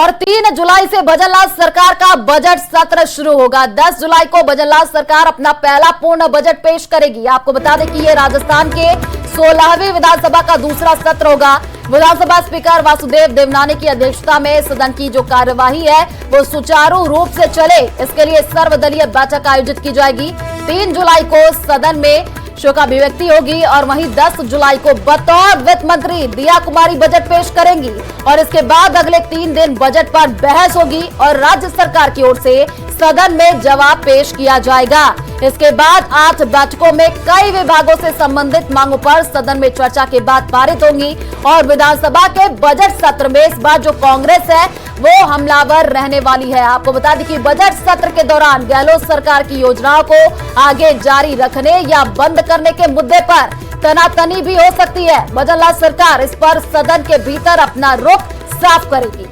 और 3 जुलाई से भजनलाल सरकार का बजट सत्र शुरू होगा। 10 जुलाई को भजनलाल सरकार अपना पहला पूर्ण बजट पेश करेगी। आपको बता दें कि ये राजस्थान के 16वीं विधानसभा का दूसरा सत्र होगा। विधानसभा स्पीकर वासुदेव देवनानी की अध्यक्षता में सदन की जो कार्यवाही है वो सुचारू रूप से चले, इसके लिए सर्वदलीय बैठक आयोजित की जाएगी। 3 जुलाई को सदन में शोकाभिव्यक्ति होगी और वहीं 10 जुलाई को बतौर वित्त मंत्री दिया कुमारी बजट पेश करेंगी और इसके बाद अगले 3 दिन बजट पर बहस होगी और राज्य सरकार की ओर से सदन में जवाब पेश किया जाएगा। इसके बाद 8 बैठकों में कई विभागों से संबंधित मांगों पर सदन में चर्चा के बाद पारित होंगी और विधानसभा के बजट सत्र में इस बार जो कांग्रेस है वो हमलावर रहने वाली है। आपको बता दें कि बजट सत्र के दौरान गहलोत सरकार की योजनाओं को आगे जारी रखने या बंद करने के मुद्दे पर तनातनी भी हो सकती है। भजनलाल सरकार इस पर सदन के भीतर अपना रुख साफ करेगी।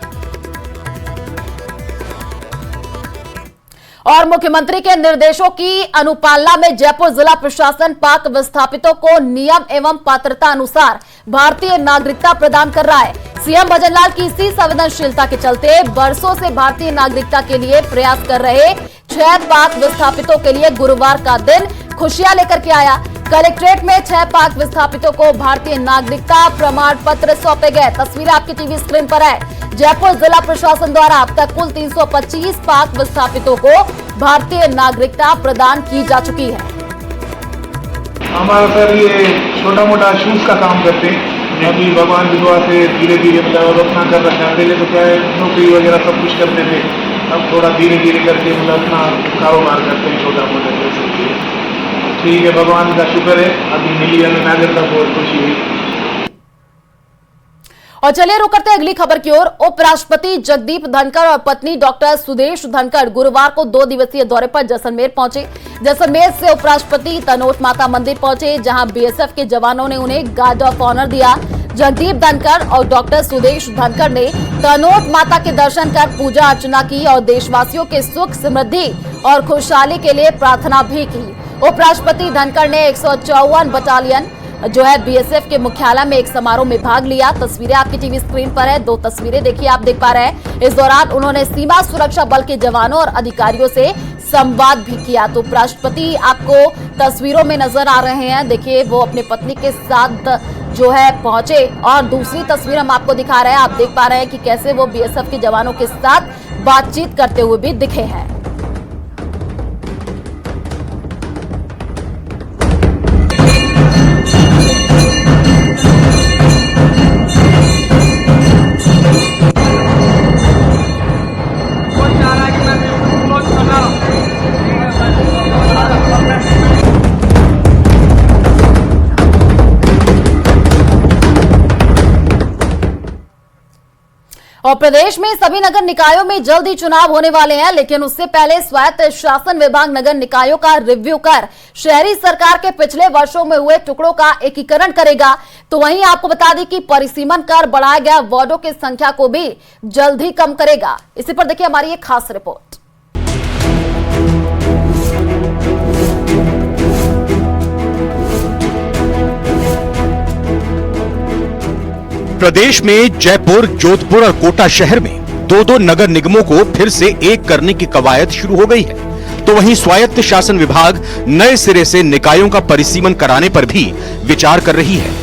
और मुख्यमंत्री के निर्देशों की अनुपालना में जयपुर जिला प्रशासन पाक विस्थापितों को नियम एवं पात्रता अनुसार भारतीय नागरिकता प्रदान कर रहा है। सीएम भजनलाल की इसी संवेदनशीलता के चलते बरसों से भारतीय नागरिकता के लिए प्रयास कर रहे 6 पाक विस्थापितों के लिए गुरुवार का दिन खुशियां लेकर के आया। कलेक्ट्रेट में 6 पाक विस्थापितों को भारतीय नागरिकता प्रमाण पत्र सौंपे गए। तस्वीरें आपकी टीवी स्क्रीन पर है। जयपुर जिला प्रशासन द्वारा अब तक कुल 325 पाक विस्थापितों को भारतीय नागरिकता प्रदान की जा चुकी है। हमारा सर ये छोटा मोटा शूज का काम करते हैं। अभी भगवान की दुआ से धीरे धीरे मतलब अपना कर रखा है। पहले तो क्या है नौकरी वगैरह सब कुछ करते थे, अब थोड़ा धीरे धीरे करके मतलब अपना कारोबार करते हैं छोटा मोटा जैसे। ठीक है, भगवान का शुक्र है अभी मिली हमें नागरिकता, बहुत खुशी हुई। और चलिए रुक करते हैं अगली खबर की ओर। उपराष्ट्रपति जगदीप धनखड़ और पत्नी डॉक्टर सुदेश धनखड़ गुरुवार को 2 दिवसीय दौरे पर जैसलमेर पहुंचे। जैसलमेर से उपराष्ट्रपति तनोट माता मंदिर पहुंचे, जहां बीएसएफ के जवानों ने उन्हें गार्ड ऑफ ऑनर दिया। जगदीप धनखड़ और डॉक्टर सुदेश धनखड़ ने तनोट माता के दर्शन कर पूजा अर्चना की और देशवासियों के सुख समृद्धि और खुशहाली के लिए प्रार्थना भी की। उपराष्ट्रपति धनखड़ ने 154 बटालियन जो है बीएसएफ के मुख्यालय में एक समारोह में भाग लिया। तस्वीरें आपकी टीवी स्क्रीन पर है। 2 तस्वीरें देखिए, आप देख पा रहे हैं। इस दौरान उन्होंने सीमा सुरक्षा बल के जवानों और अधिकारियों से संवाद भी किया। तो उपराष्ट्रपति आपको तस्वीरों में नजर आ रहे हैं। देखिए वो अपनी पत्नी के साथ जो है पहुंचे और दूसरी तस्वीर हम आपको दिखा रहे हैं। आप देख पा रहे हैं कि कैसे वो बीएसएफ के जवानों के साथ बातचीत करते हुए भी दिखे हैं। और प्रदेश में सभी नगर निकायों में जल्द ही चुनाव होने वाले हैं, लेकिन उससे पहले स्वायत्त शासन विभाग नगर निकायों का रिव्यू कर शहरी सरकार के पिछले वर्षों में हुए टुकड़ों का एकीकरण करेगा। तो वहीं आपको बता दें कि परिसीमन कर बढ़ाया गया वार्डों की संख्या को भी जल्द ही कम करेगा। इसी पर देखिए हमारी एक खास रिपोर्ट। प्रदेश में जयपुर, जोधपुर और कोटा शहर में 2-2 नगर निगमों को फिर से एक करने की कवायद शुरू हो गई है। तो वहीं स्वायत्त शासन विभाग नए सिरे से निकायों का परिसीमन कराने पर भी विचार कर रही है।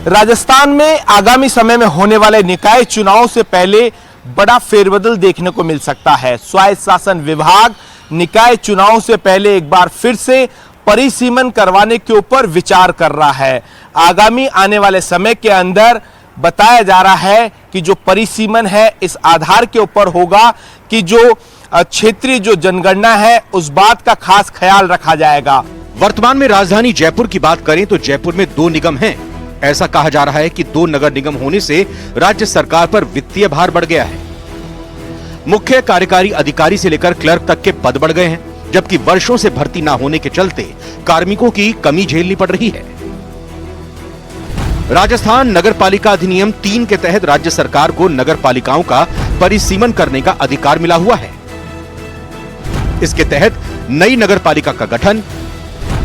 राजस्थान में आगामी समय में होने वाले निकाय चुनाव से पहले बड़ा फेरबदल देखने को मिल सकता है। स्वायत्त शासन विभाग निकाय चुनाव से पहले एक बार फिर से परिसीमन करवाने के ऊपर विचार कर रहा है। आगामी आने वाले समय के अंदर बताया जा रहा है कि जो परिसीमन है इस आधार के ऊपर होगा कि जो क्षेत्रीय जो जनगणना है उस बात का खास ख्याल रखा जाएगा। वर्तमान में राजधानी जयपुर की बात करें तो जयपुर में 2 निगम हैं। ऐसा कहा जा रहा है कि 2 नगर निगम होने से राज्य सरकार पर वित्तीय भार बढ़ गया है। मुख्य कार्यकारी अधिकारी से लेकर क्लर्क तक के पद बढ़ गए हैं, जबकि वर्षों से भर्ती न होने के चलते कार्मिकों की कमी झेलनी पड़ रही है। राजस्थान नगर पालिका अधिनियम 3 के तहत राज्य सरकार को नगर पालिकाओं का परिसीमन करने का अधिकार मिला हुआ है। इसके तहत नई नगर पालिका का गठन,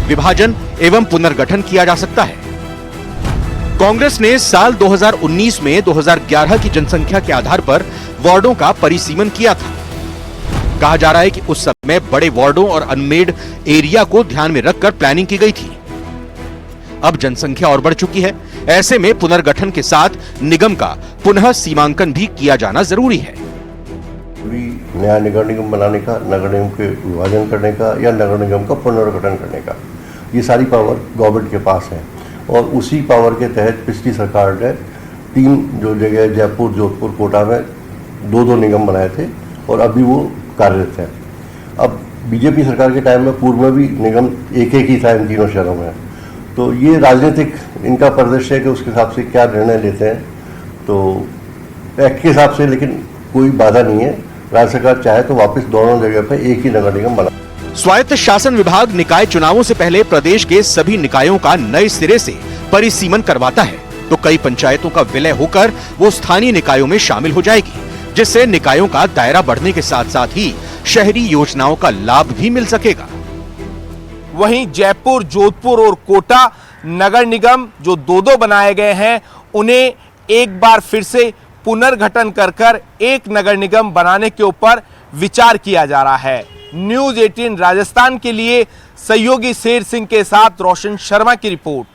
विभाजन एवं पुनर्गठन किया जा सकता है। कांग्रेस ने साल 2019 में 2011 की जनसंख्या के आधार पर वार्डों का परिसीमन किया था। कहा जा रहा है कि उस समय बड़े वार्डों और अनमेड एरिया को ध्यान में रखकर प्लानिंग की गई थी। अब जनसंख्या और बढ़ चुकी है, ऐसे में पुनर्गठन के साथ निगम का पुनः सीमांकन भी किया जाना जरूरी है। नया नगर निगम बनाने का, नगर निगम के विभाजन करने का या नगर निगम का पुनर्गठन करने का, ये सारी पावर गवर्नमेंट के पास है। और उसी पावर के तहत पिछली सरकार ने 3 जो जगह जयपुर, जोधपुर, कोटा में 2-2 निगम बनाए थे और अभी वो कार्यरत है। अब बीजेपी सरकार के टाइम में पूर्व में भी निगम एक ही था इन तीनों शहरों में। तो ये राजनीतिक इनका परिदृश्य है कि उसके हिसाब से क्या निर्णय लेते हैं, तो एक्ट के हिसाब से, लेकिन कोई बाधा नहीं है। राज्य सरकार चाहे तो वापस दोनों जगह पे एक ही नगर निगम बना। स्वायत्त शासन विभाग निकाय चुनावों से पहले प्रदेश के सभी निकायों का नए सिरे से परिसीमन करवाता है, तो कई पंचायतों का विलय होकर वो स्थानीय निकायों में शामिल हो जाएगी, जिससे निकायों का दायरा बढ़ने के साथ साथ ही शहरी योजनाओं का लाभ भी मिल सकेगा। वहीं जयपुर, जोधपुर और कोटा नगर निगम जो 2-2 बनाए गए हैं, उन्हें एक बार फिर से पुनर्गठन कर एक नगर निगम बनाने के ऊपर विचार किया जा रहा है। न्यूज़ 18 राजस्थान के लिए सहयोगी शेर सिंह के साथ रोशन शर्मा की रिपोर्ट।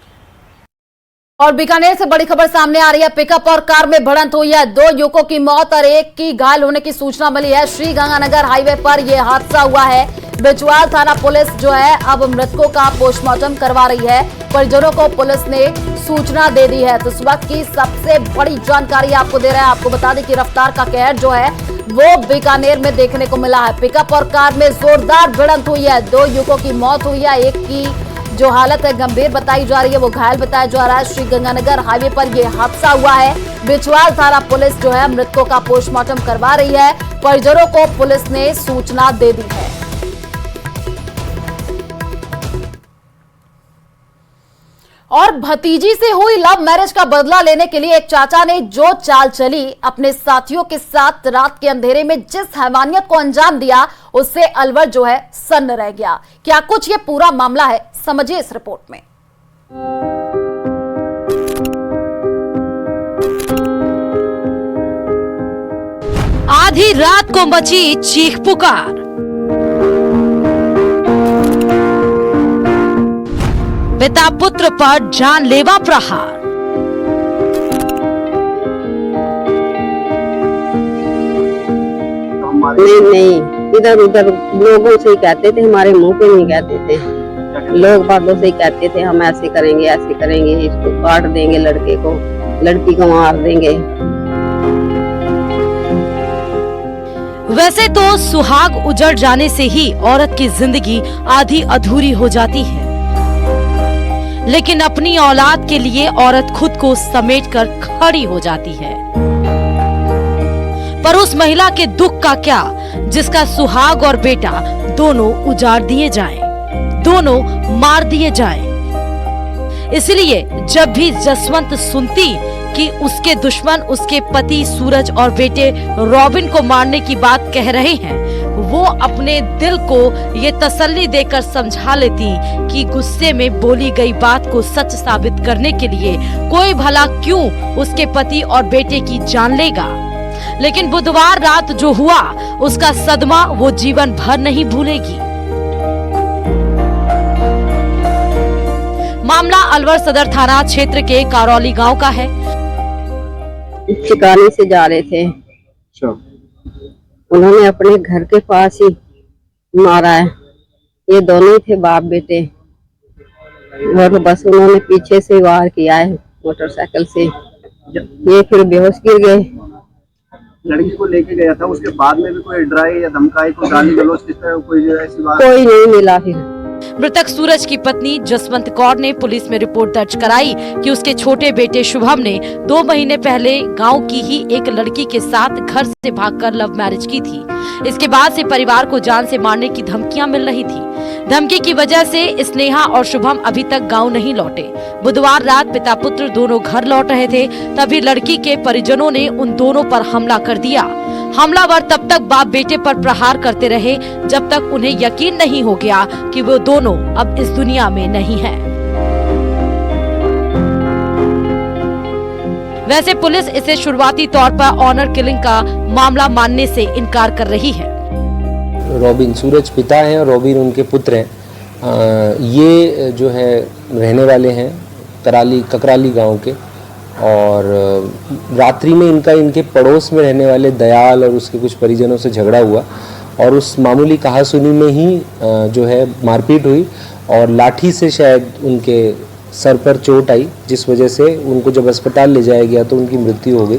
और बीकानेर से बड़ी खबर सामने आ रही है। पिकअप और कार में भिड़ंत हुई है, 2 युवकों की मौत और एक की घायल होने की सूचना मिली है। श्री गंगानगर हाईवे पर यह हादसा हुआ है। बिचवाल थाना पुलिस जो है अब मृतकों का पोस्टमार्टम करवा रही है। परिजनों को पुलिस ने सूचना दे दी है। तो इस वक्त की सबसे बड़ी जानकारी आपको दे रहे हैं। आपको बता दें कि रफ्तार का कहर जो है वो बीकानेर में देखने को मिला है। पिकअप और कार में जोरदार भिड़ंत हुई है, 2 युवकों की मौत हुई है, एक की जो हालत है गंभीर बताई जा रही है, वो घायल बताया जा रहा है। श्री गंगानगर हाईवे पर यह हादसा हुआ है। बिचवाल थाना पुलिस जो है मृतकों का पोस्टमार्टम करवा रही है। परिजनों को पुलिस ने सूचना दे दी है। और भतीजी से हुई लव मैरिज का बदला लेने के लिए एक चाचा ने जो चाल चली, अपने साथियों के साथ रात के अंधेरे में जिस हैवानियत को अंजाम दिया, उससे अलवर जो है सन्न रह गया। क्या कुछ ये पूरा मामला है, समझिए इस रिपोर्ट में। आधी रात को मची चीख पुकार, पिता पुत्र पर जानलेवा प्रहार। नहीं, इधर उधर लोगों से ही कहते थे, हमारे मुंह पे नहीं कहते थे। लोग बातों से ही कहते थे हम ऐसे करेंगे, इसको काट देंगे, लड़के को, लड़की को मार देंगे। वैसे तो सुहाग उजड़ जाने से ही औरत की जिंदगी आधी अधूरी हो जाती है, लेकिन अपनी औलाद के लिए औरत खुद को समेटकर खड़ी हो जाती है। पर उस महिला के दुख का क्या, जिसका सुहाग और बेटा दोनों उजाड़ दिए जाएं, दोनों मार दिए जाएं। इसलिए जब भी जसवंत सुनती कि उसके दुश्मन उसके पति सूरज और बेटे रॉबिन को मारने की बात कह रहे हैं, वो अपने दिल को ये तसल्ली देकर समझा लेती कि गुस्से में बोली गई बात को सच साबित करने के लिए कोई भला क्यों उसके पति और बेटे की जान लेगा। लेकिन बुधवार रात जो हुआ, उसका सदमा वो जीवन भर नहीं भूलेगी। मामला अलवर सदर थाना क्षेत्र के करौली गांव का है। ठिकाने से जा रहे थे, उन्होंने अपने घर के पास ही मारा है। ये दोनों ही थे बाप बेटे, और बस उन्होंने पीछे से वार किया है मोटरसाइकिल से। ये फिर बेहोश गिर गए। लड़की को लेके गया था, उसके बाद में भी कोई डराई या धमकाई, कोई गाली गलौज किस तरह कोई ऐसी बात? कोई नहीं मिला। फिर मृतक सूरज की पत्नी जसवंत कौर ने पुलिस में रिपोर्ट दर्ज कराई कि उसके छोटे बेटे शुभम ने 2 महीने पहले गांव की ही एक लड़की के साथ घर से भागकर लव मैरिज की थी। इसके बाद से परिवार को जान से मारने की धमकियां मिल रही थी। धमकी की वजह से स्नेहा और शुभम अभी तक गांव नहीं लौटे। बुधवार रात पिता पुत्र दोनों घर लौट रहे थे, तभी लड़की के परिजनों ने उन दोनों पर हमला कर दिया। हमलावर तब तक बाप बेटे पर प्रहार करते रहे जब तक उन्हें यकीन नहीं हो गया कि वो दोनों अब इस दुनिया में नहीं हैं। वैसे पुलिस इसे शुरुआती तौर पर ऑनर किलिंग का मामला मानने से इनकार कर रही है। रॉबिन सूरज पिता हैं और रॉबिन उनके पुत्र हैं। ये जो है रहने वाले हैं ककराली गांव के, और रात्रि में इनके पड़ोस में रहने वाले दयाल और उसके कुछ परिजनों से झगड़ा हुआ और उस मामूली कहासुनी में ही जो है मारपीट हुई और लाठी से शायद उनके सर पर चोट आई, जिस वजह से उनको जब अस्पताल ले जाया गया तो उनकी मृत्यु हो गई।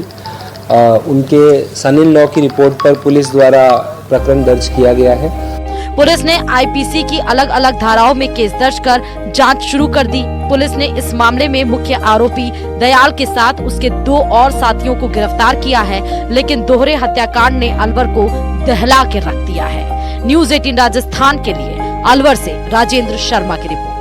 उनके सन इन लॉ की रिपोर्ट पर पुलिस द्वारा प्रकरण दर्ज किया गया है। पुलिस ने आईपीसी की अलग अलग धाराओं में केस दर्ज कर जांच शुरू कर दी। पुलिस ने इस मामले में मुख्य आरोपी दयाल के साथ उसके 2 और साथियों को गिरफ्तार किया है, लेकिन दोहरे हत्याकांड ने अलवर को दहला के रख दिया है। न्यूज़ 18 राजस्थान के लिए अलवर से राजेंद्र शर्मा की रिपोर्ट।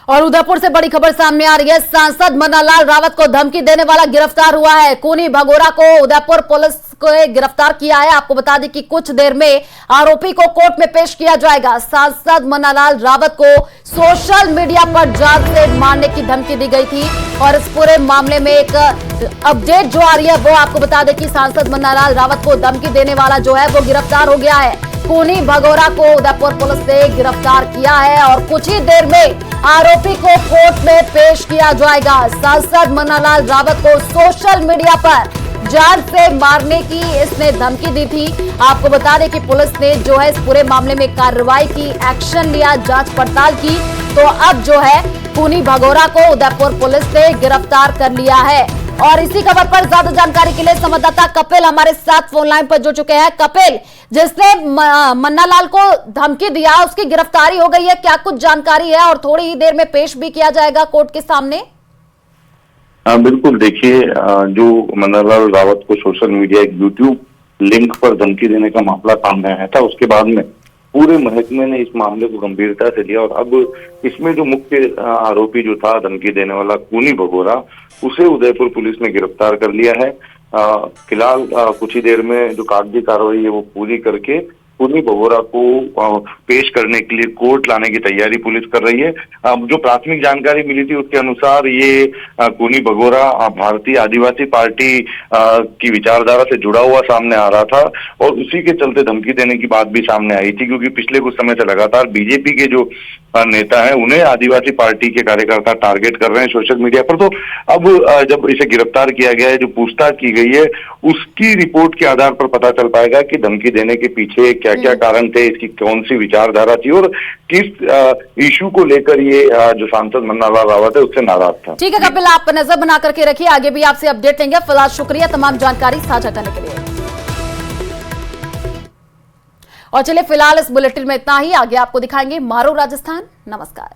और उदयपुर से बड़ी खबर सामने आ रही है। सांसद मन्नालाल रावत को धमकी देने वाला गिरफ्तार हुआ है। कूनी भगोरा को उदयपुर पुलिस को गिरफ्तार किया है। आपको बता दें कि कुछ देर में आरोपी को कोर्ट में पेश किया जाएगा। सांसद मन्नालाल रावत को सोशल मीडिया पर जान से मारने की धमकी दी गई थी और इस पूरे मामले में एक अपडेट जो आ रही है वो आपको बता दें कि सांसद मन्नालाल रावत को धमकी देने वाला जो है वो गिरफ्तार हो गया है। कूनी भगोरा को उदयपुर पुलिस ने गिरफ्तार किया है और कुछ ही देर में आरोपी को कोर्ट में पेश किया जाएगा। सांसद मन्नालाल रावत को सोशल मीडिया पर जान से मारने की इसने धमकी दी थी। आपको बता दें कि पुलिस ने जो है इस पूरे मामले में कार्रवाई की, एक्शन लिया, जांच पड़ताल की, तो अब जो है कूनी भगोरा को उदयपुर पुलिस ने गिरफ्तार कर लिया है। और इसी खबर पर ज्यादा जानकारी के लिए संवाददाता कपिल हमारे साथ फोन लाइन पर जुड़ चुके हैं। कपिल, जिसने मन्नालाल को धमकी दिया उसकी गिरफ्तारी हो गई है, क्या कुछ जानकारी है और थोड़ी ही देर में पेश भी किया जाएगा कोर्ट के सामने? बिल्कुल, देखिए, जो मन्नालाल रावत को सोशल मीडिया एक यूट्यूब लिंक पर धमकी देने का मामला सामने आया था, उसके बाद में पूरे महकमे ने इस मामले को गंभीरता से लिया और अब इसमें जो मुख्य आरोपी जो था धमकी देने वाला कूनी भगोरा, उसे उदयपुर पुलिस ने गिरफ्तार कर लिया है। फिलहाल कुछ ही देर में जो कागजी कार्रवाई है वो पूरी करके कूनी भगोरा को पेश करने के लिए कोर्ट लाने की तैयारी पुलिस कर रही है। जो प्राथमिक जानकारी मिली थी उसके अनुसार ये कूनी भगोरा भारतीय आदिवासी पार्टी की विचारधारा से जुड़ा हुआ सामने आ रहा था और उसी के चलते धमकी देने की बात भी सामने आई थी, क्योंकि पिछले कुछ समय से लगातार बीजेपी के जो नेता हैं उन्हें आदिवासी पार्टी के कार्यकर्ता टारगेट कर रहे हैं सोशल मीडिया पर। तो अब जब इसे गिरफ्तार किया गया है, जो पूछताछ की गई है उसकी रिपोर्ट के आधार पर पता चल पाएगा कि धमकी देने के पीछे क्या क्या कारण थे, इसकी कौन सी विचारधारा थी और किस इशू को लेकर ये जो सांसद मन्नालाल रावत है उससे नाराज था। ठीक है कपिल, आप नजर बना करके रखिए, आगे भी आपसे अपडेट लेंगे। फिलहाल शुक्रिया तमाम जानकारी साझा करने के लिए। और चलिए फिलहाल इस बुलेटिन में इतना ही, आगे आपको दिखाएंगे मारो राजस्थान। नमस्कार।